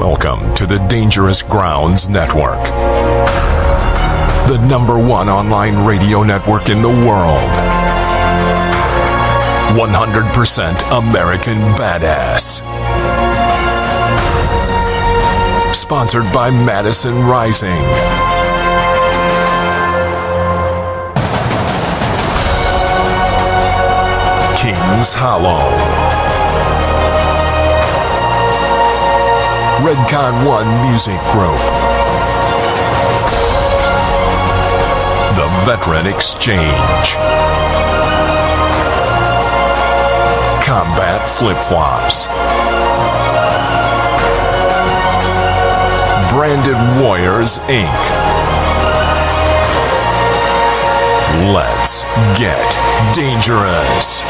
Welcome to the Dangerous Grounds Network, the #1 online radio network in the world. 100% American Badass. Sponsored by Madison Rising. Kings Hollow. Redcon 1 Music Group. The Veteran Exchange. Combat Flip-Flops. Branded Warriors, Inc. Let's get dangerous.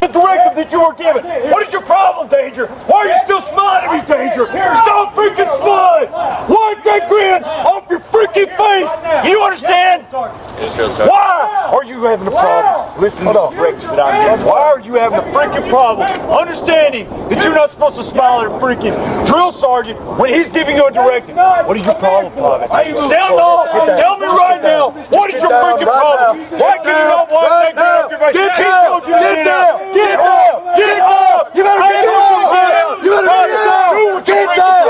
The directive that you were given. What is your problem, Danger? Why are you still smiling at me, Danger? Stop freaking smiling! Wipe that grin off your freaking face! You understand? Why are you having a problem? Listen to the directions that I'm giving. Why are you having a freaking problem understanding that you're not supposed to smile at a freaking drill sergeant when he's giving you a directive? What is your problem, Private? Sound off! Tell me right now, what is your freaking problem? Why can you not wipe that grin off your face? Get down! Get down! Get down! Get up! You better get down! You better get down! Get down!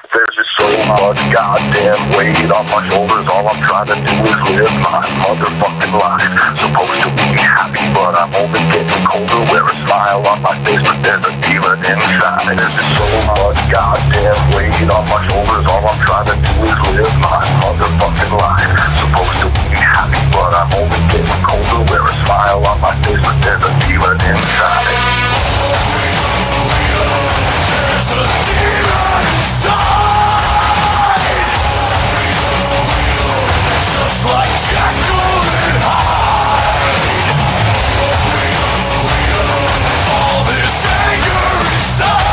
There's just so much goddamn weight on my shoulders. All I'm trying to do is live my motherfucking life. Supposed to be happy, but I'm only getting colder. Wear a smile on my face, but there's a demon inside. There's just so much goddamn weight on my shoulders. All I'm trying to do is live my motherfucking life. Supposed to be happy, but I'm only getting colder. Wear a smile on my face, but there's a demon inside. There's a demon inside. Just like Jekyll and Hyde. All this anger inside.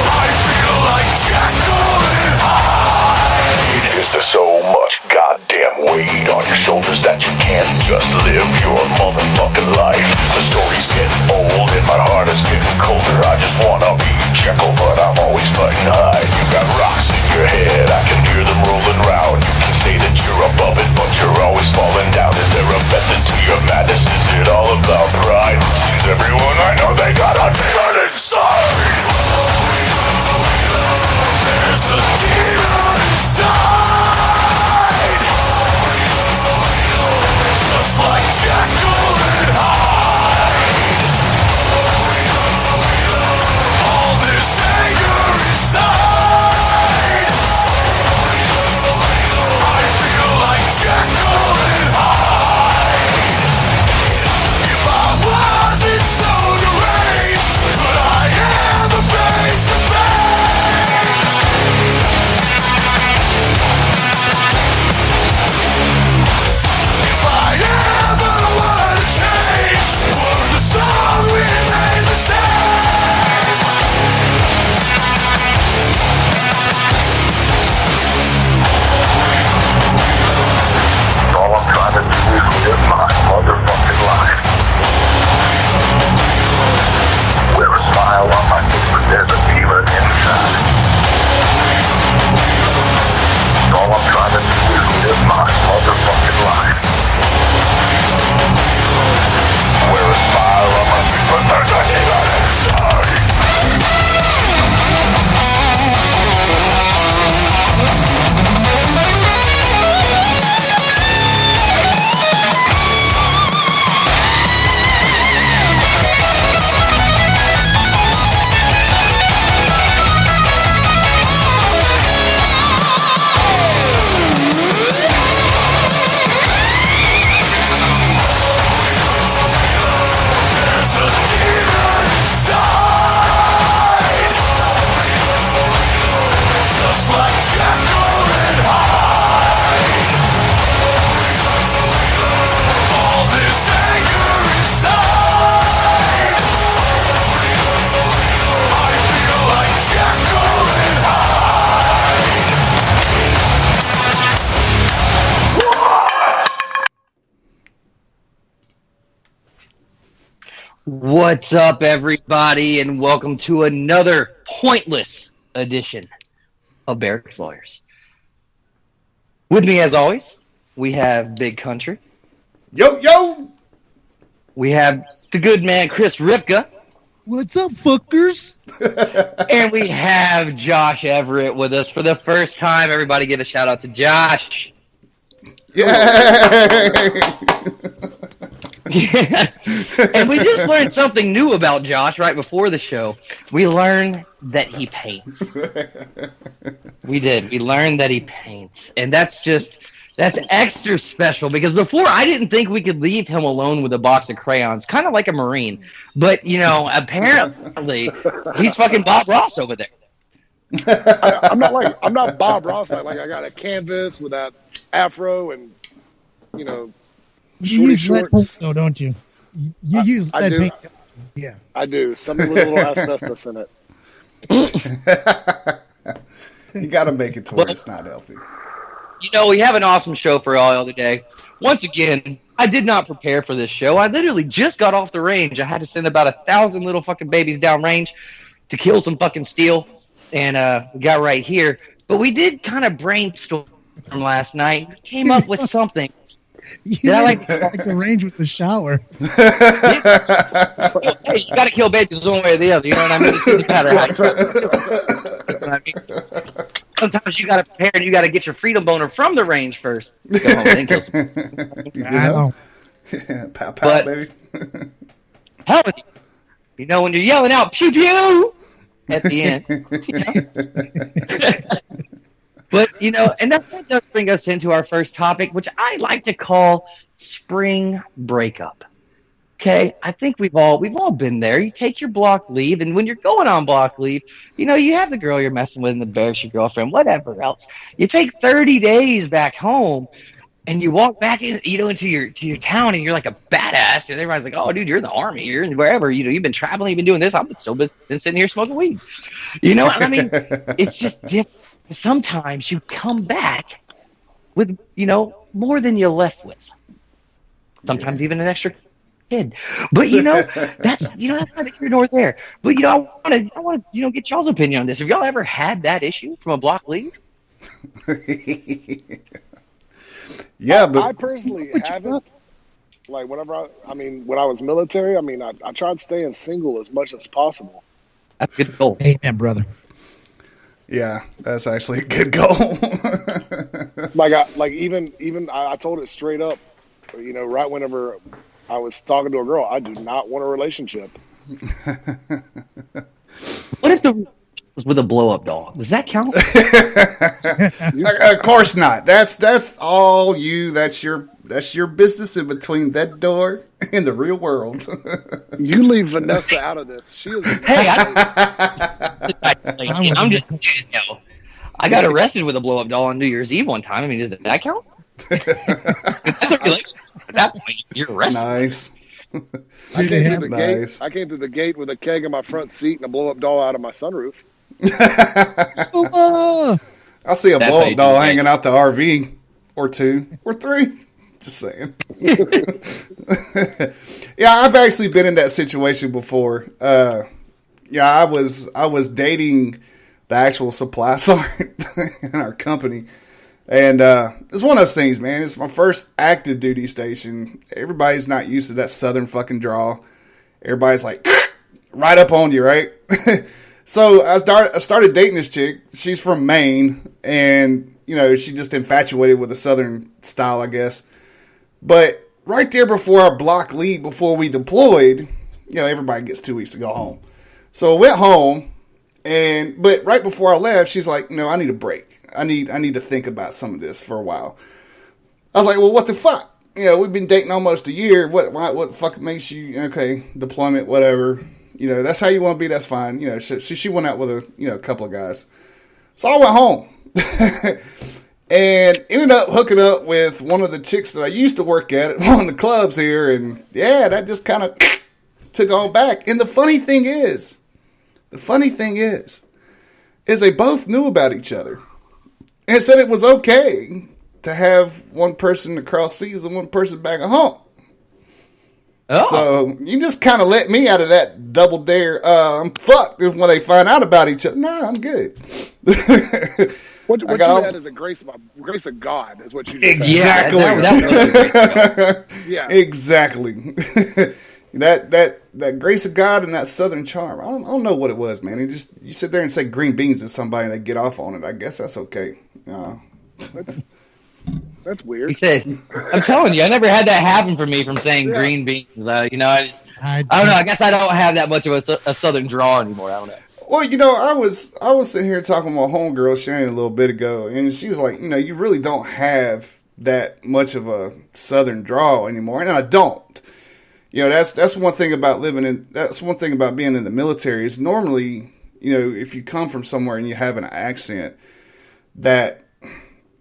I feel like Jekyll and Hyde. Is there so much goddamn weight on your shoulders that you can't just live your motherfucking life? The story's getting old and my heart is getting colder. I just wanna be Jekyll, but I'm always fighting Hyde. You got rocks in your head, I can hear them rolling round. You can say that you're above it, but you're always falling down. Is there a method to your madness? Is it all about pride? Seems everyone I know, they got a demon inside. There's a demon inside. Just like Jekyll and Hyde. All this anger inside. I What's up, everybody, and welcome to another pointless edition of Barracks Lawyers. With me, as always, we have Big Country. Yo, yo! We have the good man, Chris Ripka. What's up, fuckers? And we have Josh Everett with us for the first time. Everybody give a shout out to Josh. Yeah! Yeah. And we just learned something new about Josh right before the show. We learned that he paints. We did. We learned that he paints. And that's extra special because before I didn't think we could leave him alone with a box of crayons, kind of like a Marine. But, apparently he's fucking Bob Ross over there. I'm not Bob Ross. Like I got a canvas with that afro and, You use lead shorts. paint, though, don't you? You use lead paint. Yeah. I do. Something with a little asbestos in it. You got to make it to where it's not healthy. We have an awesome show for y'all today. Once again, I did not prepare for this show. I literally just got off the range. I had to send about 1,000 little fucking babies down range to kill some fucking steel. And we got right here. But we did kind of brainstorm last night. We came up with something. You like the range with the shower. Hey, you got to kill babies one way or the other. You know what I mean? It doesn't matter how you know what I mean? Sometimes you got to prepare and you got to get your freedom boner from the range first. Go home and then kill some. I know. Pow, pow, But- baby. Telling you, when you're yelling out pew pew at the end. But, and that does bring us into our first topic, which I like to call spring breakup. Okay, I think we've all been there. You take your block leave, and when you're going on block leave, you have the girl you're messing with, and the bear's your girlfriend, whatever else. You take 30 days back home, and you walk back in, into your town, and you're like a badass, and everybody's like, "Oh, dude, you're in the army, you're in wherever, you've been traveling, you've been doing this. I've still been sitting here smoking weed." I mean, it's just different. Sometimes you come back with, more than you left with. Sometimes even an extra kid. But, that's neither here nor there. But, I want to, get y'all's opinion on this. Have y'all ever had that issue from a block leave? Yeah, but I personally haven't. Like when I was military, I tried staying single as much as possible. That's a good goal. Amen, brother. yeah, that's actually a good goal. I told it straight up, right whenever I was talking to a girl, I do not want a relationship. What if the was with a blow-up doll? Does that count? Of course not. That's all you. That's your business in between that door and the real world. You leave Vanessa out of this. She is. Hey, I'm just, I got arrested with a blow-up doll on New Year's Eve one time. I mean, does that count? That's a relationship. At that point, you're arrested. Nice. I came through the Nice. gate. I came through the gate with a keg in my front seat and a blow-up doll out of my sunroof. I see a That's how blow you up doll do it. hanging out the RV or 2 or 3. Just saying. Yeah, I've actually been in that situation before. I was dating the actual supply sergeant in our company. And it's one of those things, man. It's my first active duty station. Everybody's not used to that southern fucking drawl. Everybody's like right up on you, right? So I started dating this chick. She's from Maine, and she just infatuated with the southern style, I guess. But right there before our block leave, before we deployed, everybody gets 2 weeks to go home. So I went home, but right before I left, she's like, I need a break. I need to think about some of this for a while. I was like, well, what the fuck? We've been dating almost a year. What the fuck makes you, okay, deployment, whatever. That's how you want to be. That's fine. She went out with a couple of guys. So I went home and ended up hooking up with one of the chicks that I used to work at one of the clubs here. And yeah, that just kind of took on back. And the funny thing is they both knew about each other and said it was okay to have one person across seas and one person back at home. Oh. So you just kind of let me out of that double dare. I'm fucked if when they find out about each other. Nah, I'm good. What you had is a grace of God is what you just exactly. said. That Yeah, exactly. that grace of God and that Southern charm. I don't know what it was, man. You sit there and say green beans to somebody and they get off on it. I guess that's okay. That's weird. He said, "I'm telling you, I never had that happen for me from saying green beans. I don't know. I guess I don't have that much of a Southern draw anymore. I don't know." Well, I was sitting here talking with my homegirl Shannon a little bit ago, and she was like, you really don't have that much of a Southern drawl anymore, and I don't. That's one thing about that's one thing about being in the military is normally, if you come from somewhere and you have an accent, that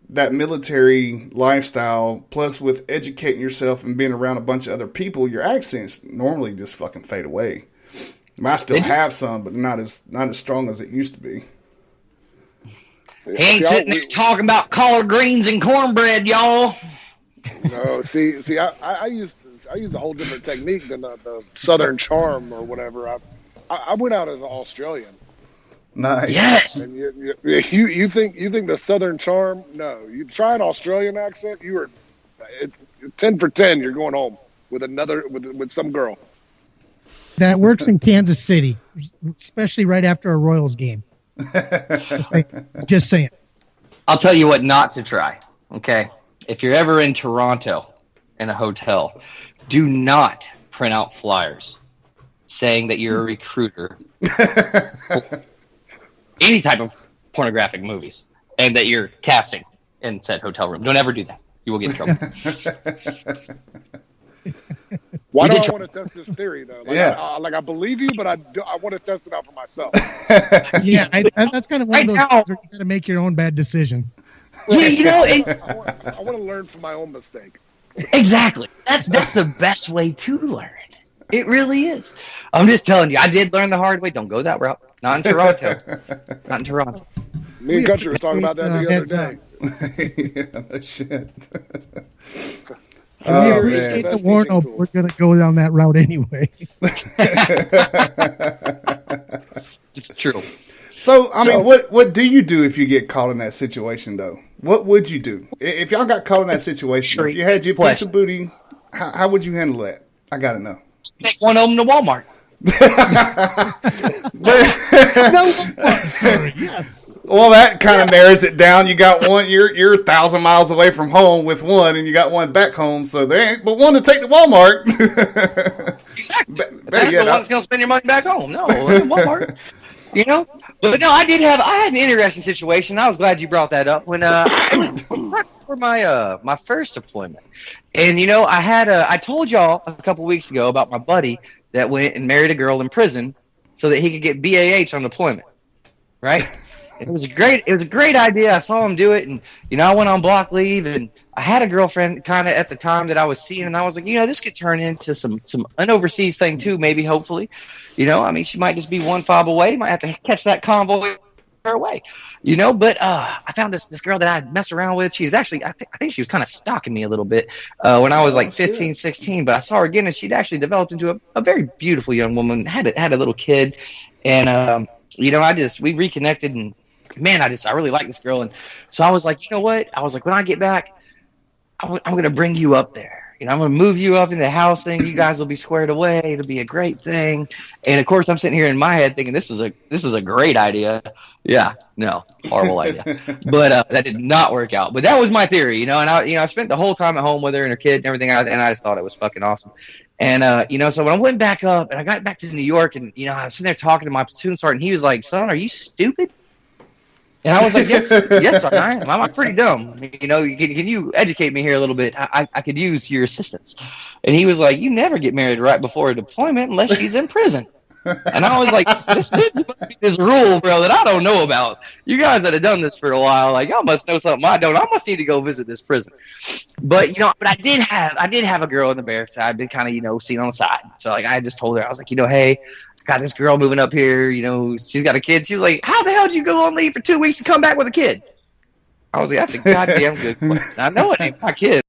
military lifestyle plus with educating yourself and being around a bunch of other people, your accents normally just fucking fade away. I still have some, but not as strong as it used to be. He ain't sitting there talking about collard greens and cornbread, y'all. No, see, I used a whole different technique than the Southern charm or whatever. I went out as an Australian. Nice. Yes. And you think the Southern charm? No, you try an Australian accent. You are 10 for 10. You're going home with some girl. That works in Kansas City, especially right after a Royals game. Just saying. I'll tell you what not to try, okay? If you're ever in Toronto in a hotel, do not print out flyers saying that you're a recruiter for any type of pornographic movies and that you're casting in said hotel room. Don't ever do that. You will get in trouble. Why do I want to test this theory, though? I believe you, but I want to test it out for myself. Yeah, that's kind of one of those things where you got to make your own bad decision. Yeah, I want to learn from my own mistake. Exactly. That's the best way to learn. It really is. I'm just telling you, I did learn the hard way. Don't go that route. Not in Toronto. Not in Toronto. Me and Country was talking about that the other day. Yeah, no shit. We appreciate the warning. We're going to go down that route anyway. It's true. So, I mean, what do you do if you get caught in that situation, though? What would you do? If y'all got caught in that situation, if you had your piece of booty, how would you handle that? I got to know. Take one of them to Walmart. Yes. Well, that kind of narrows it down. You got one. You're 1,000 miles away from home with one, and you got one back home. So there ain't but one to take to Walmart. Exactly. That's the one that's gonna spend your money back home. No, Walmart. But no, I had an interesting situation. I was glad you brought that up when it was for my first deployment, and I told y'all a couple weeks ago about my buddy that went and married a girl in prison so that he could get BAH on deployment, right? It was a great idea. I saw him do it, and I went on block leave, and I had a girlfriend kind of at the time that I was seeing, and I was like, this could turn into some unoverseas thing too, maybe, hopefully. She might just be one fob away. Might have to catch that convoy her away, But I found this girl that I messed around with. She's actually, I think she was kind of stalking me a little bit when I was like 15, 16. But I saw her again, and she'd actually developed into a very beautiful young woman. Had a little kid, and we reconnected, and man, I really like this girl. And so I was like, you know what? I was like, when I get back, I'm going to bring you up there. I'm going to move you up in the house thing. You guys will be squared away. It'll be a great thing. And of course, I'm sitting here in my head thinking this is a great idea. Yeah, no, horrible idea. But that did not work out. But that was my theory, And I spent the whole time at home with her and her kid and everything, and I just thought it was fucking awesome. And so when I went back up and I got back to New York, and I was sitting there talking to my platoon sergeant, and he was like, "Son, are you stupid?" And I was like, yes, I am. I'm pretty dumb. Can you educate me here a little bit? I could use your assistance. And he was like, you never get married right before a deployment unless she's in prison. And I was like, this rule, bro, that I don't know about. You guys that have done this for a while, like, y'all must know something I don't. I must need to go visit this prison. But, but I did have a girl in the barracks that I did kind of, see on the side. So, like, I just told her, I was like, hey, got this girl moving up here, she's got a kid. She was like, how the hell did you go on leave for 2 weeks and come back with a kid? I was like, that's a goddamn good question. I know it ain't my kid.